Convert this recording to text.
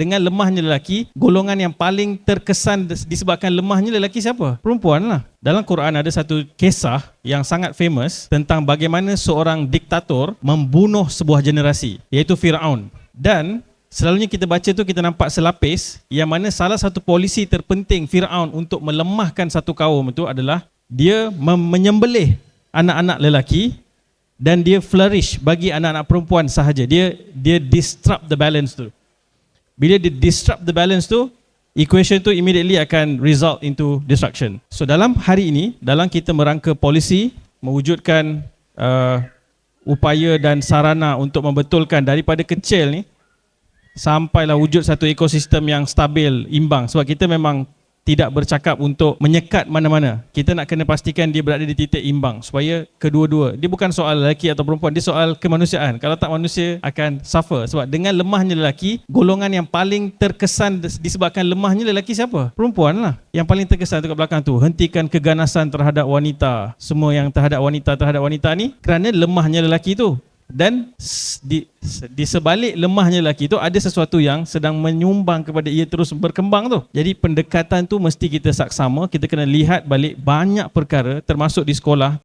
dengan lemahnya lelaki, golongan yang paling terkesan disebabkan lemahnya lelaki siapa? Perempuan lah. Dalam Quran ada satu kisah yang sangat famous tentang bagaimana seorang diktator membunuh sebuah generasi, iaitu Firaun. Dan selalunya kita baca tu kita nampak selapis yang mana salah satu polisi terpenting Firaun untuk melemahkan satu kaum itu adalah dia menyembelih anak-anak lelaki dan dia flourish bagi anak-anak perempuan sahaja. Dia disrupt the balance tu. Bila dia disrupt the balance tu, equation tu immediately akan result into destruction. So dalam hari ini, dalam kita merangka polisi, mewujudkan upaya dan sarana untuk membetulkan daripada kecil ni sampailah wujud satu ekosistem yang stabil, imbang. Sebab kita memang tidak bercakap untuk menyekat mana-mana. Kita nak kena pastikan dia berada di titik imbang supaya kedua-dua. Dia bukan soal lelaki atau perempuan, dia soal kemanusiaan. Kalau tak, manusia akan suffer. Sebab dengan lemahnya lelaki, golongan yang paling terkesan disebabkan lemahnya lelaki siapa? Perempuan lah. Yang paling terkesan tu kat belakang tu. Hentikan keganasan terhadap wanita. Semua yang terhadap wanita ni kerana lemahnya lelaki tu. Dan di sebalik lemahnya lelaki itu ada sesuatu yang sedang menyumbang kepada ia terus berkembang tu. Jadi pendekatan tu mesti kita saksama, kita kena lihat balik banyak perkara termasuk di sekolah.